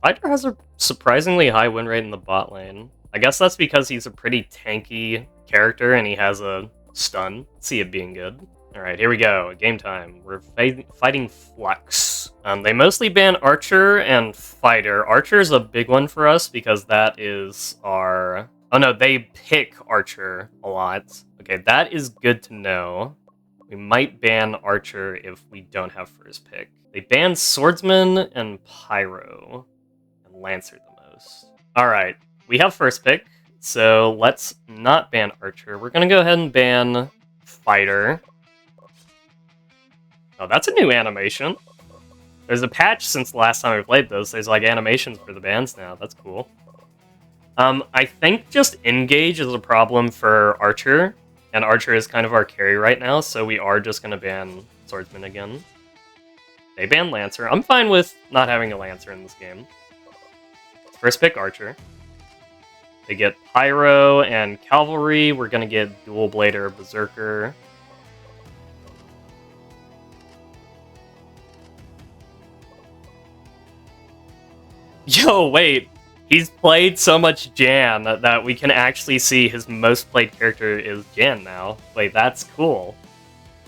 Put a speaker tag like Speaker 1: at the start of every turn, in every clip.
Speaker 1: Fighter has a surprisingly high win rate in the bot lane. I guess that's because he's a pretty tanky character and he has a stun. See it being good. Alright, here we go. Game time. We're fighting Flux. They mostly ban Archer and Fighter. Archer is a big one for us because that is our... Oh no, they pick Archer a lot. Okay, that is good to know. We might ban Archer if we don't have first pick. They ban Swordsman and Pyro. And Lancer the most. Alright, we have first pick. So let's not ban Archer. We're gonna go ahead and ban Fighter. Oh, that's a new animation. There's a patch since the last time we played this. There's like animations for the bans now. That's cool. I think just Engage is a problem for Archer. And Archer is kind of our carry right now, so we are just going to ban Swordsman again. They ban Lancer. I'm fine with not having a Lancer in this game. First pick Archer. They get Pyro and Cavalry. We're going to get Dual Blader, Berserker. Yo, wait. He's played so much Jan that we can actually see his most played character is Jan now. Wait, that's cool.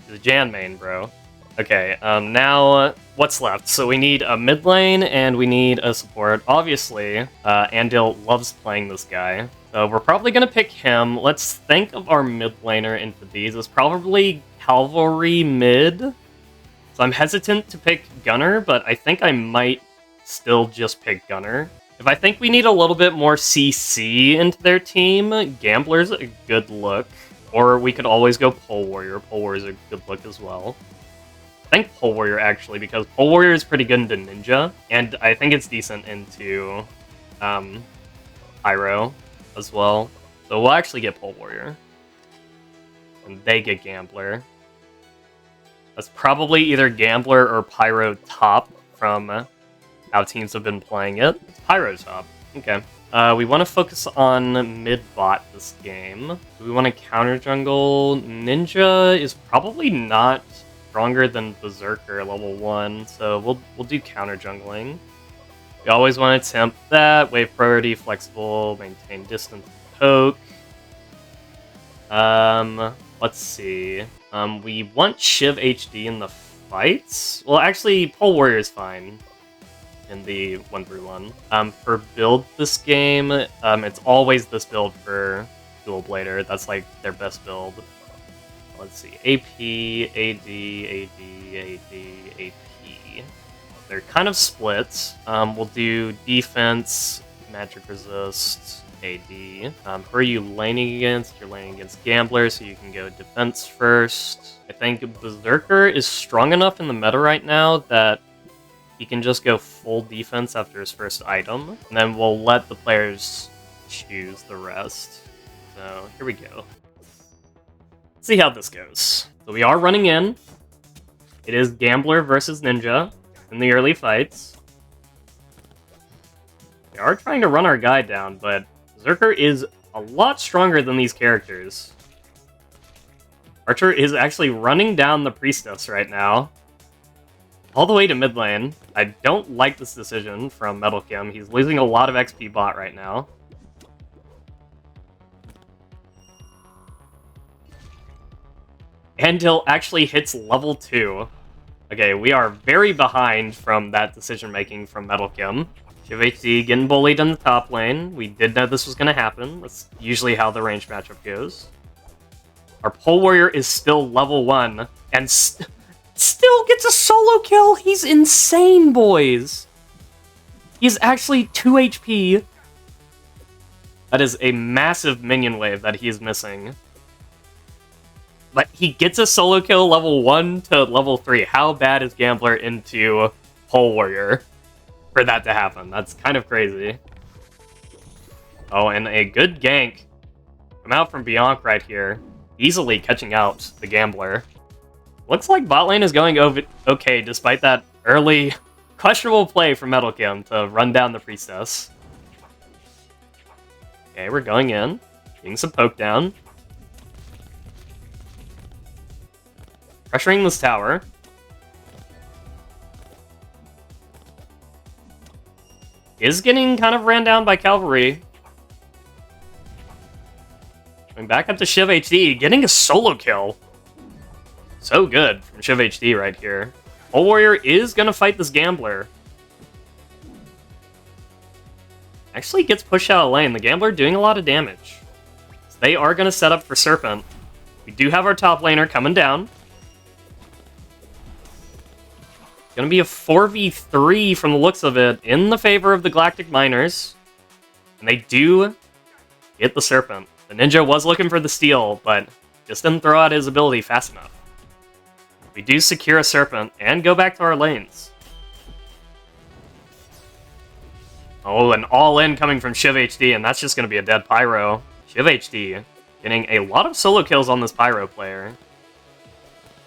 Speaker 1: He's a Jan main, bro. Okay, now what's left? So we need a mid lane and we need a support. Obviously, Andil loves playing this guy. So we're probably gonna pick him. Let's think of our mid laner into these. It's probably Cavalry mid. So I'm hesitant to pick Gunner, but I think I might still just pick Gunner. If I think we need a little bit more CC into their team, Gambler's a good look. Or we could always go Pole Warrior. Pole Warrior's a good look as well. I think Pole Warrior, actually, because Pole Warrior is pretty good into Ninja. And I think it's decent into Pyro as well. So we'll actually get Pole Warrior. And they get Gambler. That's probably either Gambler or Pyro top from how teams have been playing it. It's Pyro top. Okay. We want to focus on mid-bot this game. Do we want to counter jungle? Ninja is probably not stronger than Berserker level 1, so we'll do counter jungling. We always want to tempt that. Wave priority, flexible, maintain distance, poke. Let's see. We want Shiv HD in the fights. Well, actually, Pole Warrior is fine in the 1v1. For build this game, it's always this build for Dual Blader. That's like their best build. Let's see, AP, AD, AP. They're kind of split. We'll do defense, magic resist, AD. Who are you laning against? You're laning against Gambler, so you can go defense first. I think Berserker is strong enough in the meta right now that he can just go full defense after his first item, and then we'll let the players choose the rest. So, here we go. Let's see how this goes. So we are running in. It is Gambler versus Ninja in the early fights. We are trying to run our guy down, but Berserker is a lot stronger than these characters. Archer is actually running down the Priestess right now. All the way to mid lane. I don't like this decision from Metal Kim. He's losing a lot of XP bot right now. Andil actually hits level 2. Okay, we are very behind from that decision making from Metal Kim. Shiv HD getting bullied in the top lane. We did know this was going to happen. That's usually how the range matchup goes. Our Pole Warrior is still level 1 and still gets a solo kill. He's insane, boys. He's actually 2 HP. That is a massive minion wave that he is missing. But he gets a solo kill level 1 to level 3. How bad is Gambler into Pole Warrior for that to happen? That's kind of crazy. Oh, and a good gank. Come out from Bianca right here. Easily catching out the Gambler. Looks like bot lane is going okay, despite that early questionable play from Metal Kim to run down the Priestess. Okay, we're going in. Getting some poke down. Pressuring this tower. is getting kind of ran down by cavalry. Going back up to Shiv HD, getting a solo kill. So good from Shiv HD right here. Pole Warrior is going to fight this Gambler. Actually gets pushed out of lane. The Gambler doing a lot of damage. So they are going to set up for Serpent. We do have our top laner coming down. It's going to be a 4v3 from the looks of it in the favor of the Galactic Miners. And they do get the Serpent. The Ninja was looking for the steal, but just didn't throw out his ability fast enough. We do secure a Serpent and go back to our lanes. Oh, an all-in coming from Shiv HD, and that's just going to be a dead Pyro. Shiv HD getting a lot of solo kills on this Pyro player.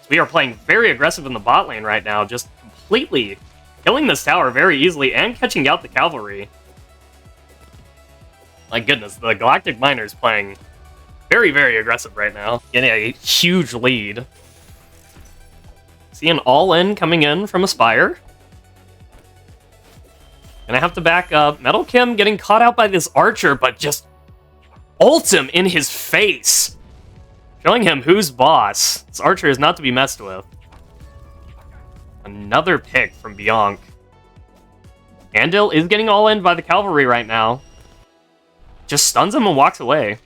Speaker 1: So we are playing very aggressive in the bot lane right now, just completely killing this tower very easily and catching out the cavalry. My goodness, the Galactic Miners playing very, very aggressive right now. Getting a huge lead. See an all-in coming in from Aspire. Gonna have to back up. Metal Kim getting caught out by this Archer, but just ults him in his face. Showing him who's boss. This Archer is not to be messed with. Another pick from Bianc. Andil is getting all-in by the cavalry right now. Just stuns him and walks away.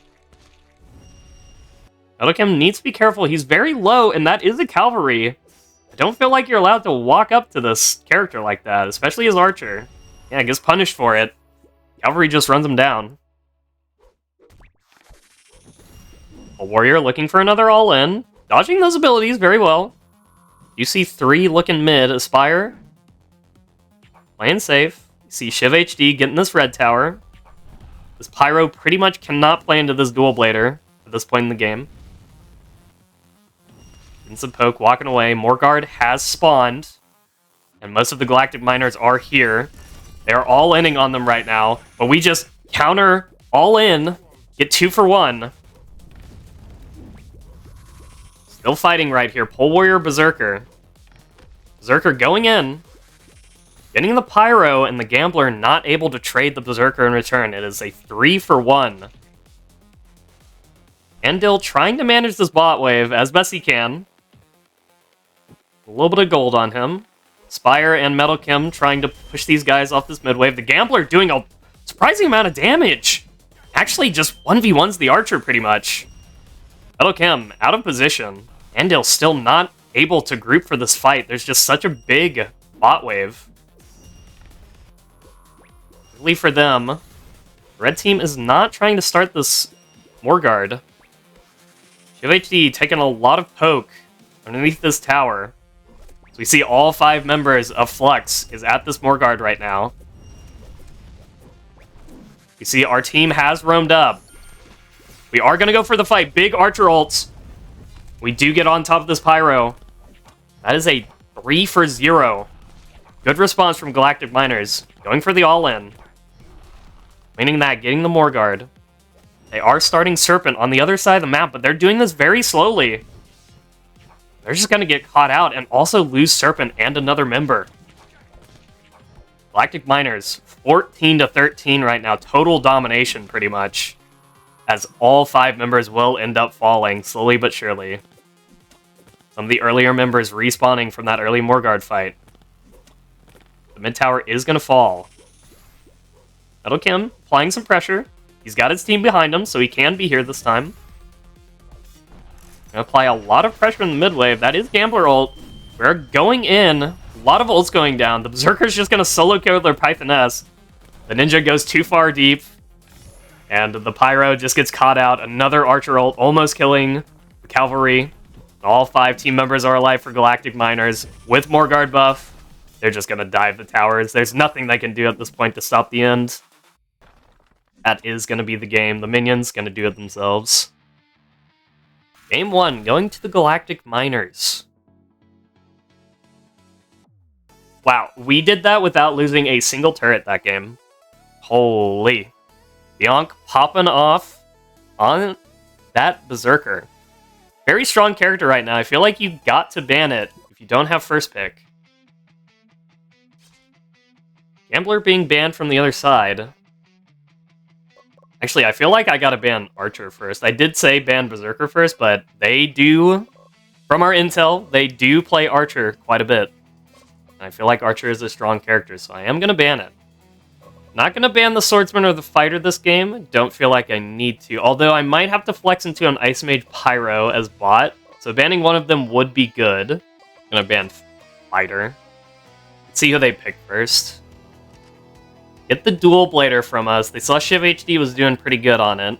Speaker 1: Metal Kim needs to be careful. He's very low, and that is a cavalry. I don't feel like you're allowed to walk up to this character like that, especially as Archer. Yeah, gets punished for it. Cavalry just runs him down. A Warrior looking for another all-in. Dodging those abilities very well. You see 3 looking mid. Aspire. Playing safe. You see Shiv HD getting this red tower. This Pyro pretty much cannot play into this Dual Blader at this point in the game. Instant poke walking away. Morgard has spawned. And most of the Galactic Miners are here. They are all inning on them right now. But we just counter all in. Get 2 for 1. Still fighting right here. Pole Warrior Berserker. Berserker going in. Getting the Pyro and the Gambler not able to trade the Berserker in return. It is a 3 for 1. Andil trying to manage this bot wave as best he can. A little bit of gold on him. Spire and Metal Kim trying to push these guys off this mid wave. The Gambler doing a surprising amount of damage. Actually just 1v1s the Archer pretty much. Metal Kim out of position. Andil still not able to group for this fight. There's just such a big bot wave. Luckily for them, red team is not trying to start this Morgard. Shiv HD taking a lot of poke underneath this tower. So we see all 5 members of Flux is at this Morgard right now. You see our team has roamed up. We are going to go for the fight. Big Archer ults. We do get on top of this Pyro. That is a 3 for 0. Good response from Galactic Miners. Going for the all-in. Meaning that, getting the Morgard. They are starting Serpent on the other side of the map, but they're doing this very slowly. They're just going to get caught out and also lose Serpent and another member. Galactic Miners, 14 to 13 right now. Total domination, pretty much. As all 5 members will end up falling, slowly but surely. Some of the earlier members respawning from that early Morgard fight. The mid tower is going to fall. Metal Kim applying some pressure. He's got his team behind him, so he can be here this time. Gonna apply a lot of pressure in the mid wave. That is Gambler ult. We're going in. A lot of ults going down. The Berserker's just going to solo kill their Pythoness. The Ninja goes too far deep. And the Pyro just gets caught out. Another Archer ult, almost killing the Cavalry. All 5 team members are alive for Galactic Miners. With Morgard buff, they're just going to dive the towers. There's nothing they can do at this point to stop the end. That is going to be the game. The minions going to do it themselves. Game 1, going to the Galactic Miners. Wow, we did that without losing a single turret that game. Holy. Bianc popping off on that Berserker. Very strong character right now. I feel like you got to ban it if you don't have first pick. Gambler being banned from the other side. Actually, I feel like I gotta ban Archer first. I did say ban Berserker first, but they do, from our intel, they do play Archer quite a bit. And I feel like Archer is a strong character, so I am gonna ban it. Not gonna ban the Swordsman or the Fighter this game. Don't feel like I need to. Although I might have to flex into an Ice Mage Pyro as bot. So banning one of them would be good. I'm gonna ban Fighter. Let's see who they pick first. Get the Dual Blader from us. They saw Shiv HD was doing pretty good on it.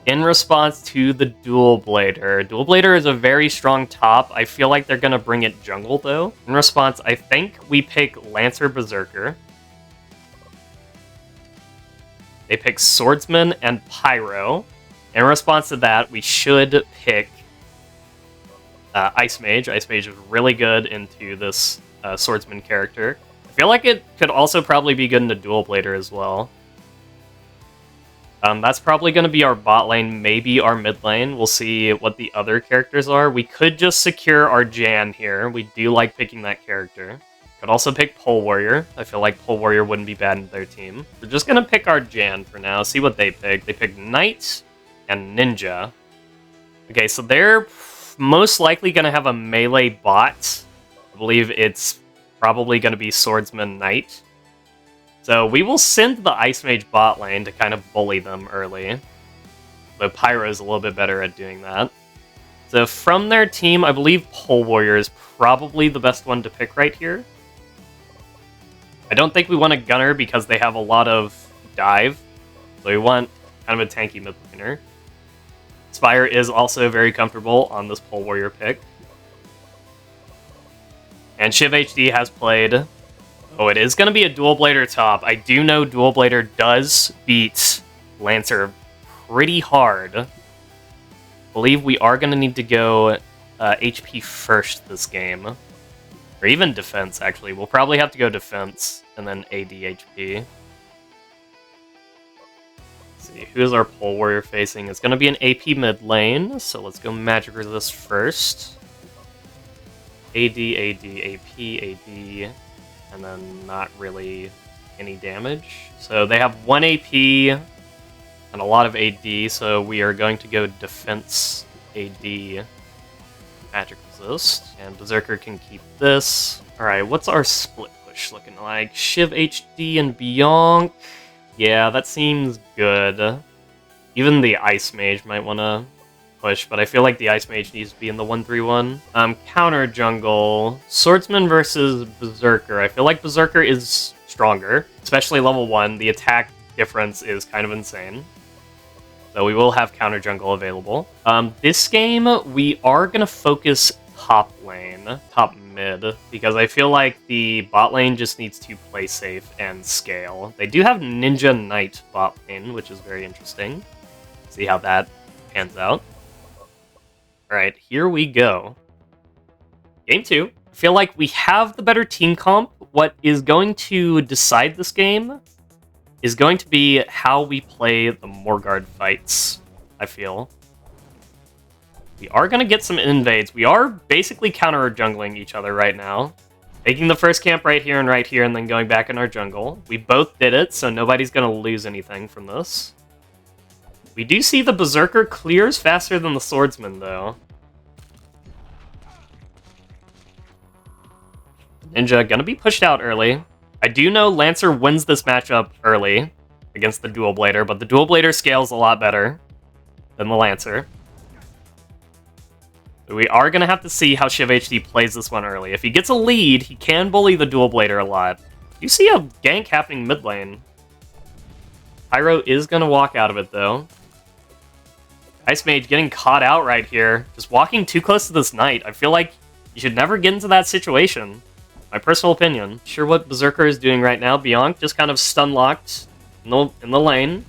Speaker 1: In response to the Dual Blader. Dual Blader is a very strong top. I feel like they're gonna bring it jungle though. In response, I think we pick Lancer Berserker. They pick Swordsman and Pyro. In response to that, we should pick Ice Mage. Ice Mage is really good into this Swordsman character. I feel like it could also probably be good into Dual Blader as well. That's probably going to be our bot lane, maybe our mid lane. We'll see what the other characters are. We could just secure our Jan here. We do like picking that character. Could also pick Pole Warrior. I feel like Pole Warrior wouldn't be bad in their team. We're just going to pick our Jan for now, see what they pick. They pick Knight and Ninja. Okay, so they're most likely going to have a melee bot. I believe it's probably going to be Swordsman Knight. So we will send the Ice Mage bot lane to kind of bully them early. But Pyro is a little bit better at doing that. So from their team, I believe Pole Warrior is probably the best one to pick right here. I don't think we want a Gunner because they have a lot of dive. So we want kind of a tanky mid laner. Spire is also very comfortable on this Pole Warrior pick. And Shiv HD has played... Oh, it is going to be a Dual Blader top. I do know Dual Blader does beat Lancer pretty hard. I believe we are going to need to go HP first this game. Or even defense, actually. We'll probably have to go defense and then AD HP. Let's see, who is our Pole Warrior facing? It's going to be an AP mid lane, so let's go Magic Resist first. AD, AP, AD, and then not really any damage. So they have 1 AP and a lot of AD, so we are going to go defense AD Magic Resist. And Berserker can keep this. Alright, what's our split push looking like? Shiv HD and Beyonk. Yeah, that seems good. Even the Ice Mage might want to push, but I feel like the Ice Mage needs to be in the 1-3-1. Counter jungle. Swordsman versus Berserker. I feel like Berserker is stronger, especially level 1. The attack difference is kind of insane. So we will have counter jungle available. This game, we are going to focus top lane, top mid, because I feel like the bot lane just needs to play safe and scale. They do have Ninja Knight bot lane, which is very interesting. See how that pans out. Alright, here we go. Game 2. I feel like we have the better team comp. What is going to decide this game is going to be how we play the Morgard fights, I feel. We are going to get some invades. We are basically counter-jungling each other right now. Taking the first camp right here, and then going back in our jungle. We both did it, so nobody's going to lose anything from this. We do see the Berserker clears faster than the Swordsman, though. Ninja gonna be pushed out early. I do know Lancer wins this matchup early against the Dual Blader, but the Dual Blader scales a lot better than the Lancer. So we are gonna have to see how Shiv HD plays this one early. If he gets a lead, he can bully the Dual Blader a lot. You see a gank happening mid lane. Pyro is gonna walk out of it, though. Ice Mage getting caught out right here. Just walking too close to this Knight. I feel like you should never get into that situation. My personal opinion. Sure what Berserker is doing right now. Beyonk just kind of stun-locked in the lane.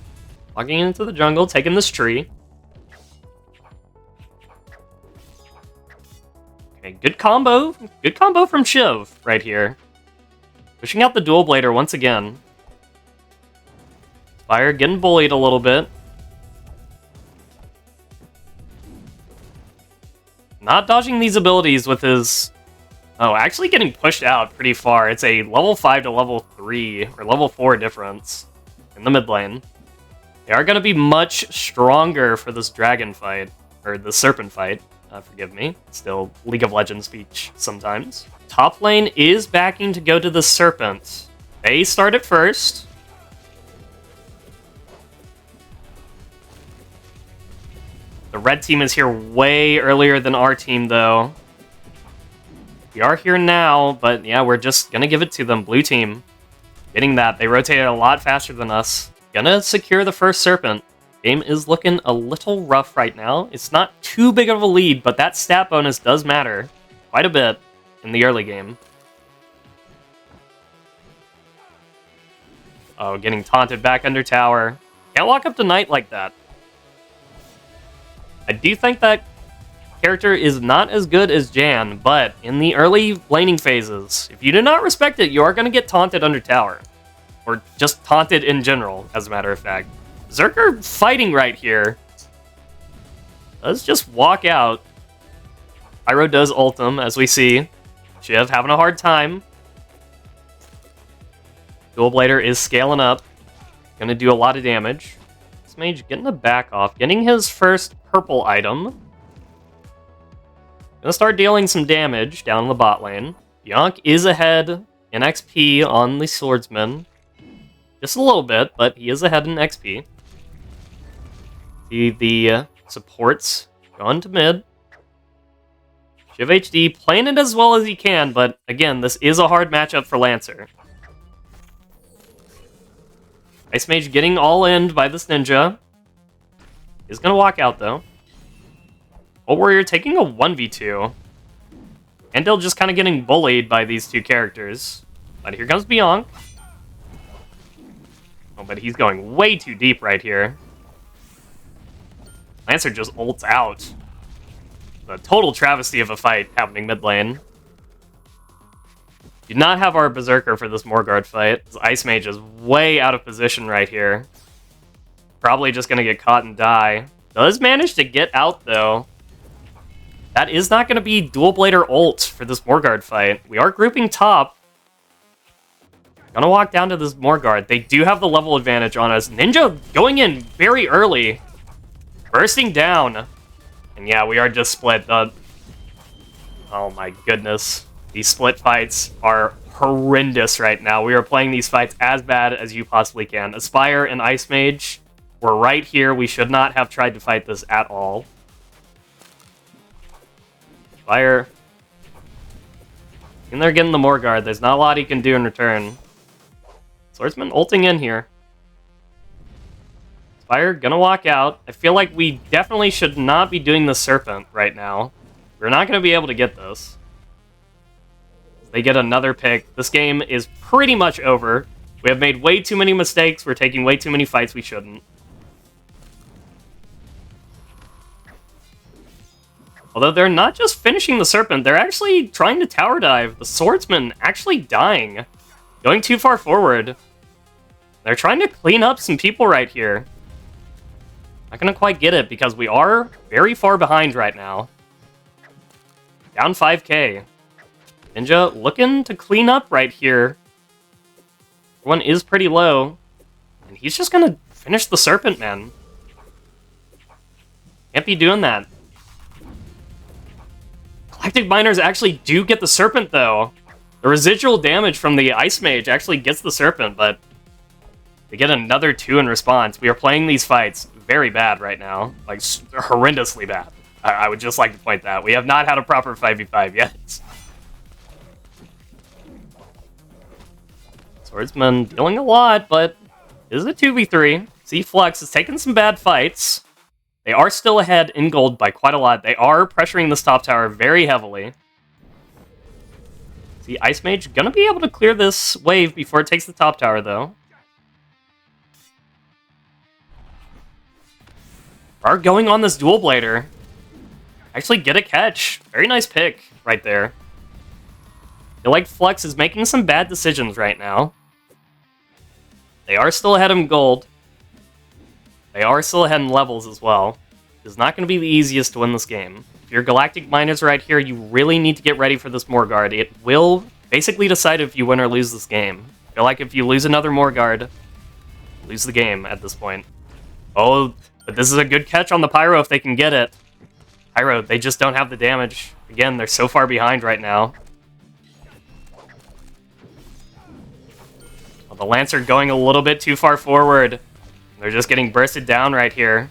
Speaker 1: Walking into the jungle, taking this tree. Okay, good combo. Good combo from Shiv right here. Pushing out the Dual Blader once again. Spire getting bullied a little bit. Not dodging these abilities with his Oh, actually getting pushed out pretty far. It's a level 5 to level 3, or level 4 difference in the mid lane. They are going to be much stronger for this dragon fight, or the serpent fight. Forgive me. Still League of Legends speech sometimes. Top lane is backing to go to the serpent. They start it first. The red team is here way earlier than our team, though. We are here now, but yeah, we're just gonna give it to them. Blue team. Getting that. They rotated a lot faster than us. Gonna secure the first serpent. Game is looking a little rough right now. It's not too big of a lead, but that stat bonus does matter quite a bit in the early game. Oh, getting taunted back under tower. Can't walk up to Knight like that. I do think that character is not as good as Jan, but in the early laning phases, if you do not respect it, you are going to get taunted under tower. Or just taunted in general, as a matter of fact. Berserker fighting right here. Let's just walk out. Pyro does ult him, as we see. Shiv having a hard time. Dual Blader is scaling up. Gonna do a lot of damage. This mage getting the back off, getting his first purple item. Gonna start dealing some damage down in the bot lane. Yonk is ahead in XP on the swordsman. Just a little bit, but he is ahead in XP. See the supports going to mid. Shiv HD playing it as well as he can, but again, this is a hard matchup for Lancer. Ice Mage getting all in by this ninja. He's gonna walk out though. Old Warrior taking a 1v2. Andil just kind of getting bullied by these two characters. But here comes Bianc. Oh, but he's going way too deep right here. Lancer just ults out. A total travesty of a fight happening mid lane. Do not have our Berserker for this Morgard fight. This Ice Mage is way out of position right here. Probably just going to get caught and die. Does manage to get out, though. That is not going to be Dual Blader ult for this Morgard fight. We are grouping top. Gonna walk down to this Morgard. They do have the level advantage on us. Ninja going in very early. Bursting down. And yeah, we are just split. Oh my goodness. These split fights are horrendous right now. We are playing these fights as bad as you possibly can. Aspire and Ice Mage were right here. We should not have tried to fight this at all. Aspire. And they're getting the Morgard. There's not a lot he can do in return. Swordsman ulting in here. Aspire gonna walk out. I feel like we definitely should not be doing the Serpent right now. We're not gonna be able to get this. They get another pick. This game is pretty much over. We have made way too many mistakes. We're taking way too many fights we shouldn't. Although they're not just finishing the Serpent, they're actually trying to tower dive. The Swordsman actually dying. Going too far forward. They're trying to clean up some people right here. Not gonna quite get it because we are very far behind right now. Down 5k. Ninja looking to clean up right here. One is pretty low. And he's just gonna finish the Serpent, man. Can't be doing that. Galactic Miners actually do get the Serpent, though. The residual damage from the Ice Mage actually gets the Serpent, but they get another 2 in response. We are playing these fights very bad right now. Like, horrendously bad. I would just like to point that. We have not had a proper 5v5 yet. Swordsman dealing a lot, but it is a 2v3. See, Flux is taking some bad fights. They are still ahead in gold by quite a lot. They are pressuring this top tower very heavily. See, Ice Mage gonna be able to clear this wave before it takes the top tower, though. Are going on this Dual Blader. Actually get a catch. Very nice pick right there. I feel like Flux is making some bad decisions right now. They are still ahead in gold. They are still ahead in levels as well. It's not going to be the easiest to win this game. your Galactic Miners right here, you really need to get ready for this Morguard. It will basically decide if you win or lose this game. I feel like if you lose another Morguard, lose the game at this point. Oh, but this is a good catch on the Pyro if they can get it. Pyro, they just don't have the damage. Again, they're so far behind right now. Well, the Lancer going a little bit too far forward. They're just getting bursted down right here.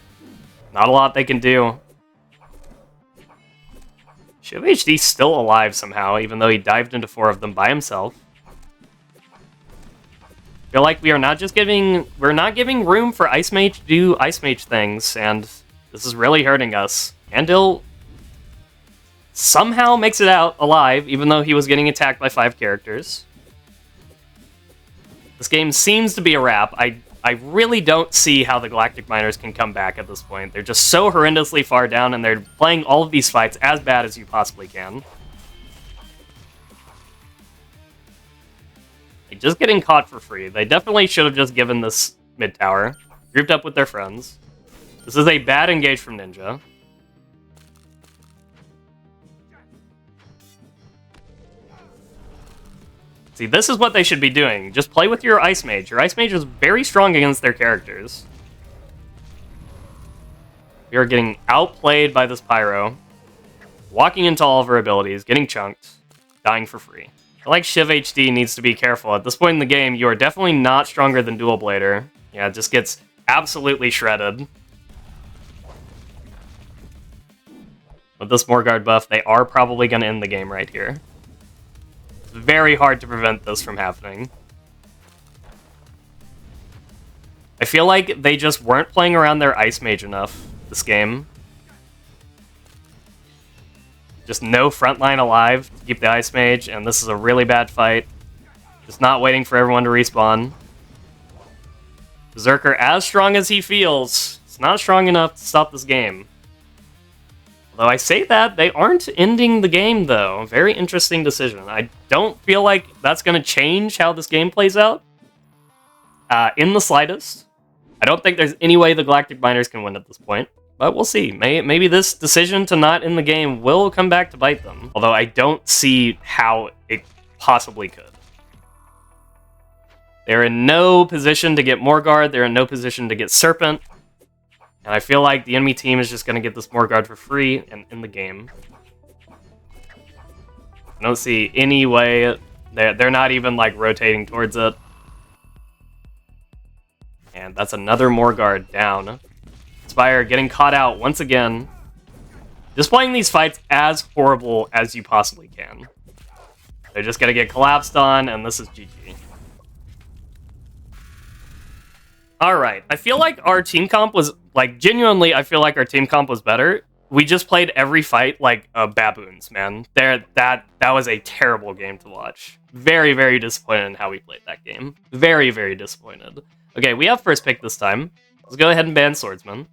Speaker 1: Not a lot they can do. Shiv HD's still alive somehow, even though he dived into 4 of them by himself. I feel like we're not giving room for Ice Mage to do Ice Mage things, and this is really hurting us. Andil somehow makes it out alive, even though he was getting attacked by 5 characters. This game seems to be a wrap. I really don't see how the Galactic Miners can come back at this point. They're just so horrendously far down, and they're playing all of these fights as bad as you possibly can. They're just getting caught for free. They definitely should have just given this mid tower, grouped up with their friends. This is a bad engage from Ninja. See, this is what they should be doing. Just play with your Ice Mage. Your Ice Mage is very strong against their characters. We are getting outplayed by this Pyro. Walking into all of her abilities, getting chunked, dying for free. I feel like Shiv HD needs to be careful. At this point in the game, you are definitely not stronger than Dual Blader. Yeah, it just gets absolutely shredded. With this Morguard buff, they are probably going to end the game right here. Very hard to prevent this from happening. I feel like they just weren't playing around their Ice Mage enough this game. Just no frontline alive to keep the Ice Mage, and this is a really bad fight. Just not waiting for everyone to respawn. Berserker, as strong as he feels, it's not strong enough to stop this game. Although I say that, they aren't ending the game, though. Very interesting decision. I don't feel like that's going to change how this game plays out. In the slightest. I don't think there's any way the Galactic Miners can win at this point. But we'll see. Maybe this decision to not end the game will come back to bite them. Although I don't see how it possibly could. They're in no position to get Morguard. They're in no position to get Serpent. And I feel like the enemy team is just going to get this Morguard for free and in the game. I don't see any way. They're not even, like, rotating towards it. And that's another Morguard down. Spire getting caught out once again. Just playing these fights as horrible as you possibly can. They're just going to get collapsed on, and this is GG. Alright, I feel like our team comp was, like, genuinely, I feel like our team comp was better. We just played every fight like baboons, man. That was a terrible game to watch. Very, very disappointed in how we played that game. Very, very disappointed. Okay, we have first pick this time. Let's go ahead and ban Swordsman.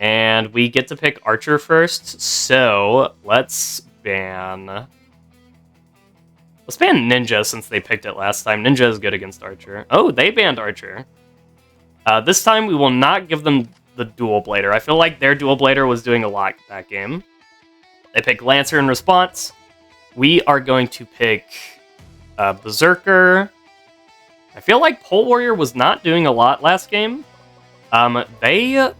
Speaker 1: And we get to pick Archer first, so let's ban... Let's ban Ninja since they picked it last time. Ninja is good against Archer. Oh, they banned Archer. This time we will not give them the Dual Blader. I feel like their Dual Blader was doing a lot that game. They pick Lancer in response. We are going to pick Berserker. I feel like Pole Warrior was not doing a lot last game. They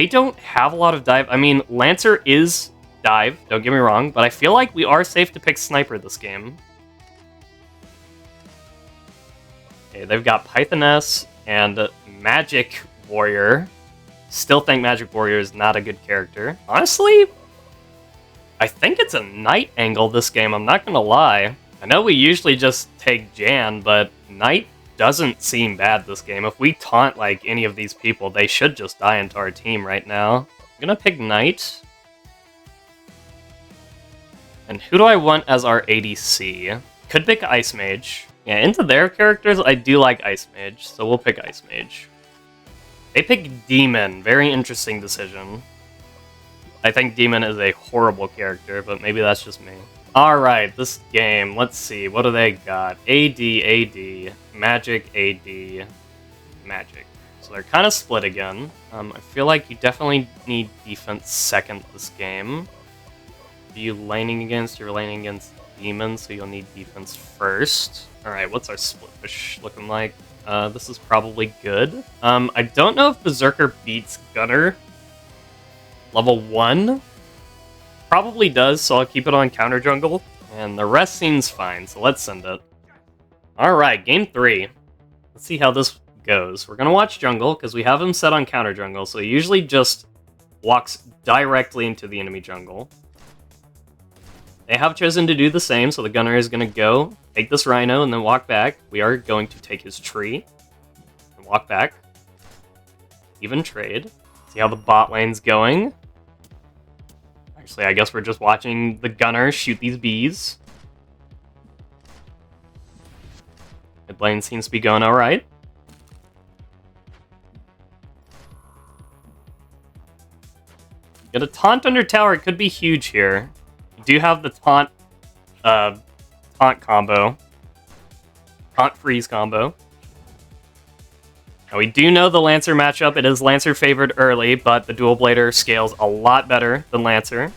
Speaker 1: don't have a lot of dive. I mean, Lancer is dive, don't get me wrong, but I feel like we are safe to pick Sniper this game. Okay, they've got Pythoness and Magic Warrior. Still think Magic Warrior is not a good character. Honestly, I think it's a Knight angle this game, I'm not gonna lie. I know we usually just take Jan, but Knight doesn't seem bad this game. If we taunt like any of these people, they should just die into our team right now. I'm gonna pick Knight. And who do I want as our ADC? Could pick Ice Mage. Yeah, into their characters, I do like Ice Mage, so we'll pick Ice Mage. They pick Demon. Very interesting decision. I think Demon is a horrible character, but maybe that's just me. Alright, this game, let's see, what do they got? AD, Magic, AD, Magic. So they're kind of split again. I feel like you definitely need defense second this game. Are you laning against? You're laning against Demon, so you'll need defense first. Alright, what's our split push looking like? This is probably good. I don't know if Berserker beats Gunner. Level 1? Probably does, so I'll keep it on counter jungle. And the rest seems fine, so let's send it. Alright, game 3. Let's see how this goes. We're gonna watch jungle, because we have him set on counter jungle, so he usually just walks directly into the enemy jungle. They have chosen to do the same, so the gunner is gonna go, take this rhino, and then walk back. We are going to take his tree, and walk back. Even trade. See how the bot lane's going. Actually, I guess we're just watching the gunner shoot these bees. Mid lane seems to be going alright. Get a taunt under tower, it could be huge here. You do have the taunt combo. Taunt freeze combo. Now we do know the Lancer matchup, it is Lancer favored early, but the Dual Blader scales a lot better than Lancer.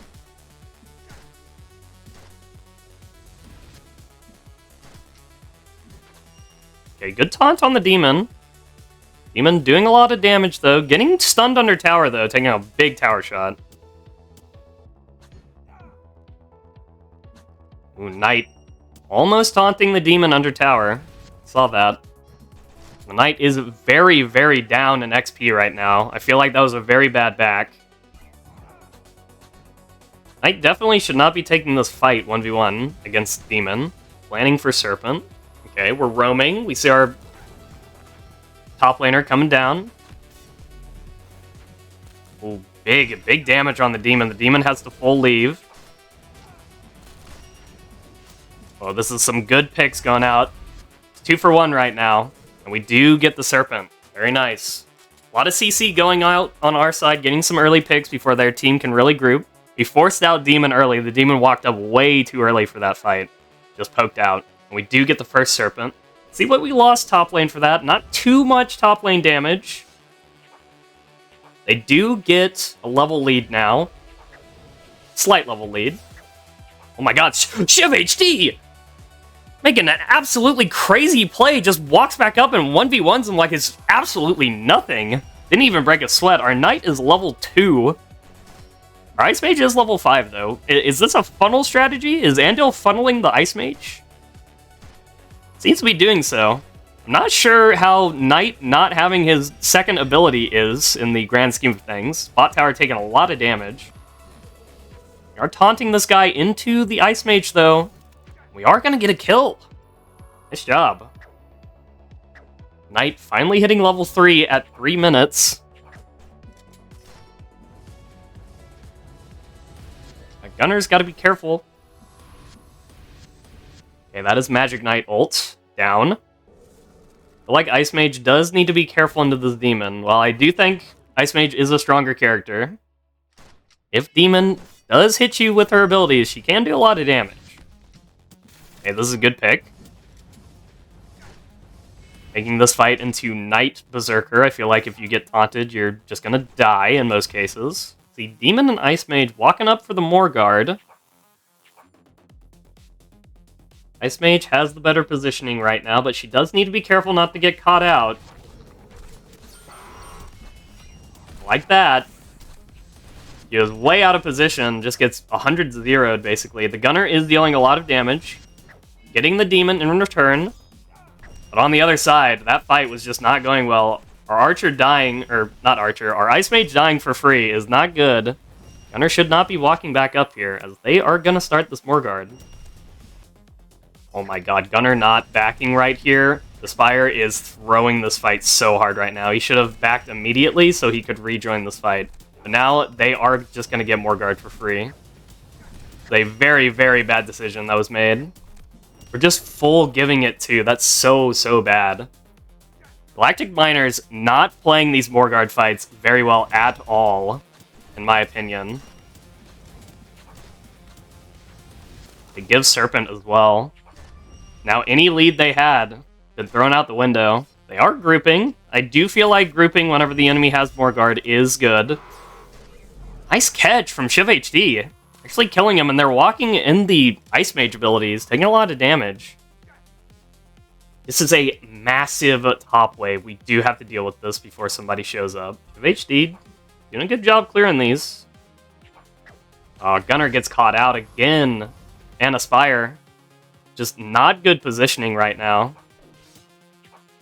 Speaker 1: Okay, good taunt on the Demon. Demon doing a lot of damage, though. Getting stunned under tower, though. Taking a big tower shot. Ooh, Knight. Almost taunting the Demon under tower. Saw that. The Knight is very, very down in XP right now. I feel like that was a very bad back. Knight definitely should not be taking this fight 1v1 against Demon. Planning for Serpent. Okay, we're roaming. We see our top laner coming down. Ooh, big damage on the Demon. The Demon has to full leave. Oh, this is some good picks going out. It's 2 for 1 right now. And we do get the Serpent. Very nice. A lot of CC going out on our side, getting some early picks before their team can really group. We forced out Demon early. The Demon walked up way too early for that fight. Just poked out. And we do get the first Serpent. See what we lost top lane for that. Not too much top lane damage. They do get a level lead now. Slight level lead. Oh my god, Shiv HD! Making an absolutely crazy play, just walks back up and 1v1s him like it's absolutely nothing. Didn't even break a sweat. Our Knight is level 2. Our Ice Mage is level 5, though. Is this a funnel strategy? Is Andil funneling the Ice Mage? Seems to be doing so. I'm not sure how Knight not having his second ability is in the grand scheme of things. Bot tower taking a lot of damage. We are taunting this guy into the Ice Mage, though. We are going to get a kill. Nice job. Knight finally hitting level 3 at 3 minutes. That Gunner's got to be careful. Okay, that is Magic Knight ult. Down. I feel like Ice Mage does need to be careful into this Demon. While I do think Ice Mage is a stronger character, if Demon does hit you with her abilities, she can do a lot of damage. Okay, this is a good pick. Making this fight into Knight Berserker. I feel like if you get taunted, you're just gonna die in most cases. See, Demon and Ice Mage walking up for the Morguard. Ice Mage has the better positioning right now, but she does need to be careful not to get caught out. Like that. He was way out of position, just gets 100 zeroed, basically. The Gunner is dealing a lot of damage, getting the Demon in return. But on the other side, that fight was just not going well. Our Archer dying, or not Archer, our Ice Mage dying for free is not good. Gunner should not be walking back up here, as they are going to start this Morguard. Oh my god, Gunner not backing right here. The Spire is throwing this fight so hard right now. He should have backed immediately so he could rejoin this fight. But now they are just going to get Morguard for free. It's a very, very bad decision that was made. We're just full giving it to. That's so, so bad. Galactic Miners not playing these Morguard fights very well at all, in my opinion. They give Serpent as well. Now, any lead they had been thrown out the window. They are grouping. I do feel like grouping whenever the enemy has more guard is good. Nice catch from Shiv HD. Actually killing him, and they're walking in the Ice Mage abilities, taking a lot of damage. This is a massive top wave. We do have to deal with this before somebody shows up. Shiv HD doing a good job clearing these. Gunner gets caught out again. And Aspire. Just not good positioning right now.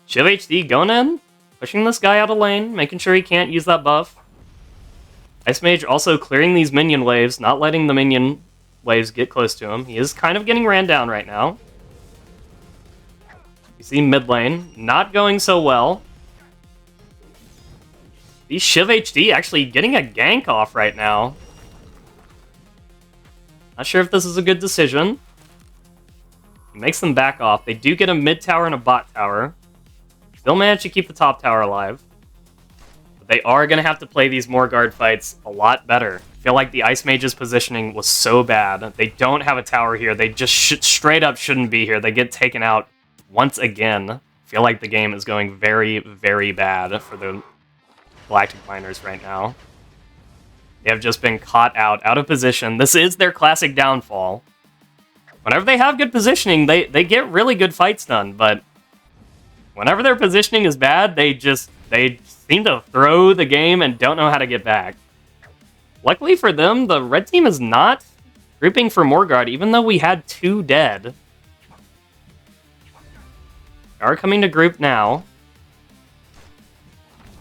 Speaker 1: Shiv HD going in, pushing this guy out of lane, making sure he can't use that buff. Ice Mage also clearing these minion waves, not letting the minion waves get close to him. He is kind of getting ran down right now. You see mid lane, not going so well. These Shiv HD actually getting a gank off right now. Not sure if this is a good decision. He makes them back off. They do get a mid tower and a bot tower. Still manage to keep the top tower alive. But they are going to have to play these more guard fights a lot better. I feel like the Ice Mage's positioning was so bad. They don't have a tower here. They just straight up shouldn't be here. They get taken out once again. I feel like the game is going very, very bad for the Galactic Miners right now. They have just been caught out of position. This is their classic downfall. Whenever they have good positioning, they get really good fights done, but whenever their positioning is bad, they seem to throw the game and don't know how to get back. Luckily for them, the red team is not grouping for Morgard, even though we had 2 dead. They are coming to group now.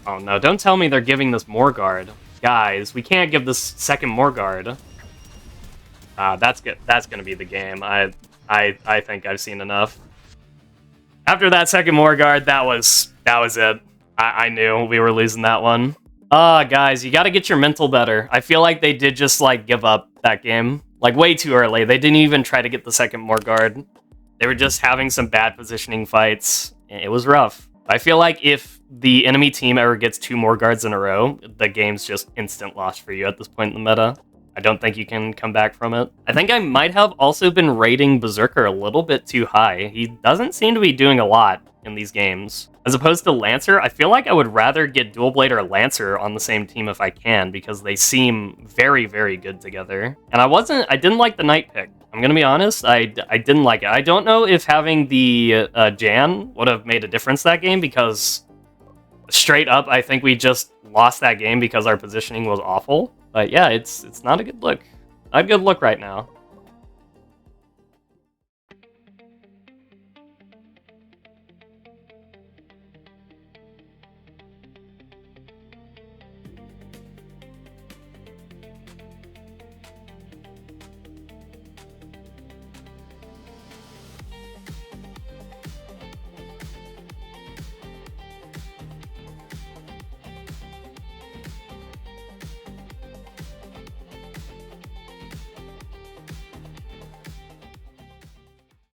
Speaker 1: Oh no, don't tell me they're giving this Morgard. Guys, we can't give this second Morgard. That's good. That's gonna be the game. I think I've seen enough. After that second Morgard, that was it. I knew we were losing that one. Guys, you gotta get your mental better. I feel like they did just, like, give up that game. Like, way too early. They didn't even try to get the second Morgard. They were just having some bad positioning fights. It was rough. I feel like if the enemy team ever gets 2 Morgards in a row, the game's just instant loss for you at this point in the meta. I don't think you can come back from it. I think I might have also been rating Berserker a little bit too high. He doesn't seem to be doing a lot in these games. As opposed to Lancer, I feel like I would rather get Dual Blade or Lancer on the same team if I can, because they seem very, very good together. And I didn't like the Knight pick. I'm gonna be honest, I didn't like it. I don't know if having the Jan would have made a difference that game, because straight up, I think we just lost that game because our positioning was awful. But yeah, it's not a good look. Not a good look right now.